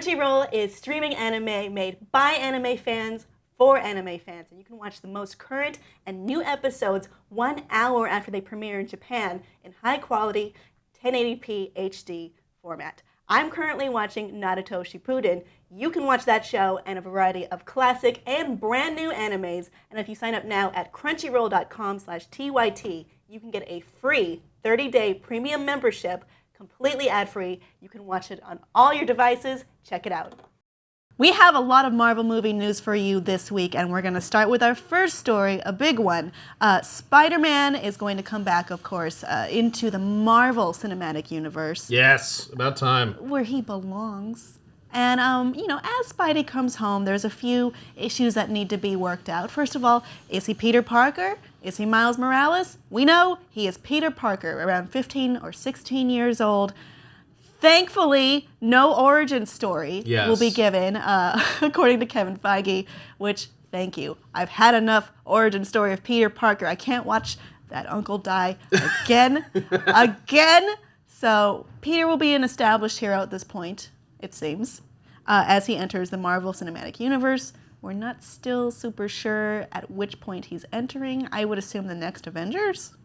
Crunchyroll is streaming anime made by anime fans for anime fans, and you can watch the most current and new episodes 1 hour after they premiere in Japan in high-quality 1080p HD format. I'm currently watching Naruto Shippuden. You can watch that show and a variety of classic and brand new animes, and if you sign up now at crunchyroll.com/TYT, you can get a free 30-day premium membership, completely ad-free. You can watch it on all your devices. Check it out. We have a lot of Marvel movie news for you this week, and we're going to start with our first story, a big one. Spider-Man is going to come back, of course, into the Marvel Cinematic Universe. Yes, about time. Where he belongs. And, as Spidey comes home, there's a few issues that need to be worked out. First of all, is he Peter Parker? Is he Miles Morales? We know he is Peter Parker, around 15 or 16 years old. Thankfully, no origin story will be given, according to Kevin Feige, which, thank you. I've had enough origin story of Peter Parker. I can't watch that uncle die again. So Peter will be an established hero at this point, it seems, as he enters the Marvel Cinematic Universe. We're not still super sure at which point he's entering. I would assume the next Avengers.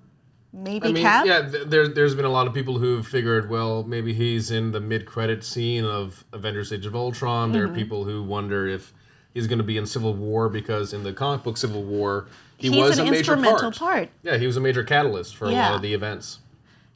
Maybe Cap? Yeah, there's been a lot of people who've figured, well, maybe he's in the mid-credit scene of Avengers Age of Ultron. There are people who wonder if he's going to be in Civil War, because in the comic book Civil War, he was a major instrumental part. Yeah, he was a major catalyst for a lot of the events.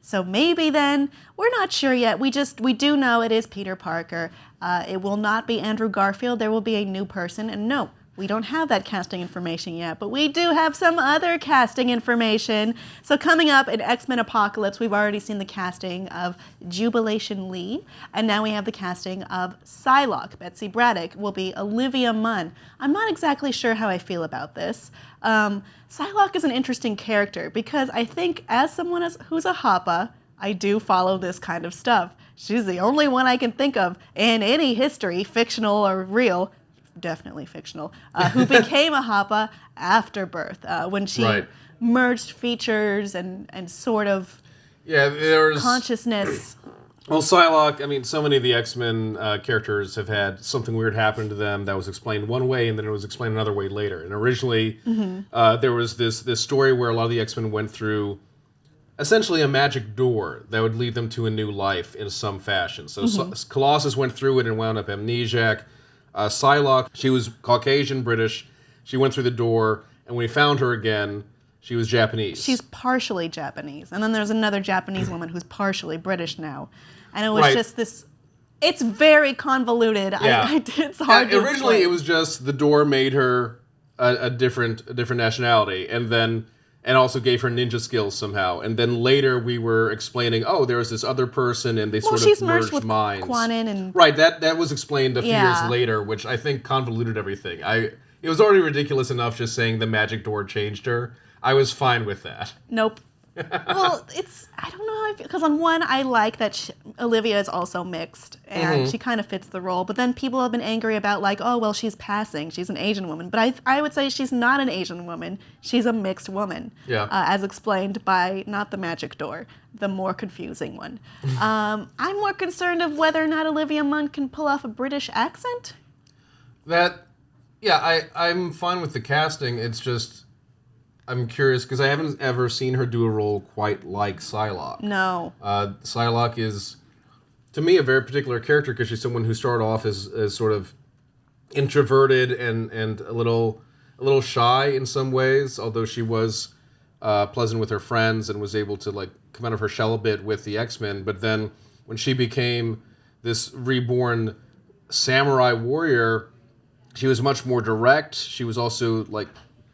So maybe then, we're not sure yet. We do know it is Peter Parker. It will not be Andrew Garfield. There will be a new person. And no, we don't have that casting information yet, but we do have some other casting information. So coming up in X-Men Apocalypse, we've already seen the casting of Jubilation Lee, and now we have the casting of Psylocke. Betsy Braddock will be Olivia Munn. I'm not exactly sure how I feel about this. Psylocke is an interesting character because I think as someone who's a Happa, I do follow this kind of stuff. She's the only one I can think of in any history, fictional or real, definitely fictional, who became a Happa after birth, when she merged features and sort of consciousness. Well, Psylocke, I mean, so many of the X-Men characters have had something weird happen to them that was explained one way and then it was explained another way later. And originally, there was this story where a lot of the X-Men went through essentially a magic door that would lead them to a new life in some fashion. So Colossus went through it and wound up amnesiac. Psylocke, she was Caucasian, British. She went through the door, and when we found her again, she was Japanese. She's partially Japanese. And then there's another Japanese woman who's partially British now. And it was just this... It's very convoluted. Yeah. It's hard to originally, explain. it was just the door made her a different nationality, and also gave her ninja skills somehow. And then later we were explaining, there was this other person, and they sort of merged with minds. Kwanin and... Right, that was explained a few years later, which I think convoluted everything. It was already ridiculous enough just saying the magic door changed her. I was fine with that. Nope. Well, I don't know how I feel, because on one, I like that Olivia is also mixed, and she kind of fits the role, but then people have been angry about, she's passing, she's an Asian woman, but I would say she's not an Asian woman, she's a mixed woman, as explained by, not the magic door, the more confusing one. I'm more concerned of whether or not Olivia Munn can pull off a British accent. I'm fine with the casting, it's just... I'm curious, because I haven't ever seen her do a role quite like Psylocke. No. Psylocke is, to me, a very particular character, because she's someone who started off as sort of introverted and a little shy in some ways, although she was pleasant with her friends and was able to come out of her shell a bit with the X-Men. But then when she became this reborn samurai warrior, she was much more direct. She was also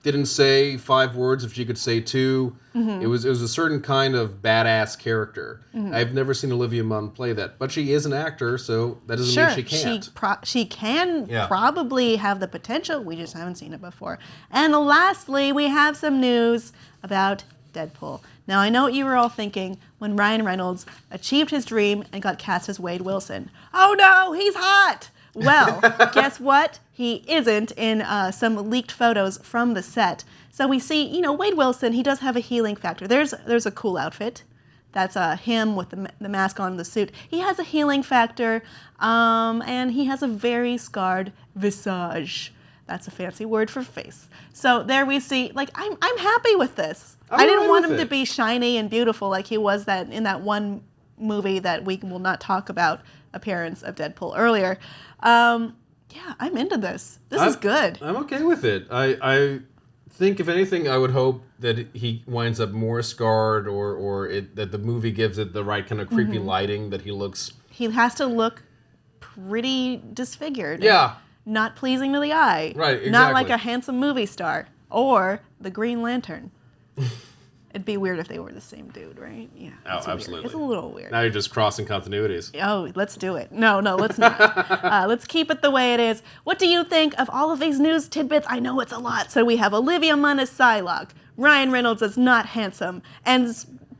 didn't say 5 words if she could say 2. It was a certain kind of badass character. I've never seen Olivia Munn play that, but she is an actor, so that doesn't mean she can't. She can probably have the potential. We just haven't seen it before. And lastly, we have some news about Deadpool. Now, I know what you were all thinking when Ryan Reynolds achieved his dream and got cast as Wade Wilson. Oh no, he's hot! Well, guess what? He isn't in some leaked photos from the set. So we see, Wade Wilson, he does have a healing factor. There's a cool outfit. That's him with the mask on, the suit. He has a healing factor, and he has a very scarred visage. That's a fancy word for face. So there we see, like, I'm happy with this. I didn't want him to be shiny and beautiful like he was in that one movie that we will not talk about, appearance of Deadpool earlier. Yeah, I'm into this. This is good. I'm okay with it. I think, if anything, I would hope that he winds up more scarred, or that the movie gives it the right kind of creepy lighting, that he looks... He has to look pretty disfigured. Yeah. Not pleasing to the eye. Right, exactly. Not like a handsome movie star. Or the Green Lantern. It'd be weird if they were the same dude, right? Yeah. Oh, absolutely. Weird. It's a little weird. Now you're just crossing continuities. Oh, let's do it. No, let's not. Let's keep it the way it is. What do you think of all of these news tidbits? I know it's a lot. So we have Olivia Munn as Psylocke, Ryan Reynolds as Not Handsome, and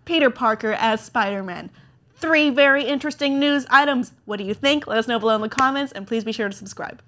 Peter Parker as Spider-Man. 3 very interesting news items. What do you think? Let us know below in the comments, and please be sure to subscribe.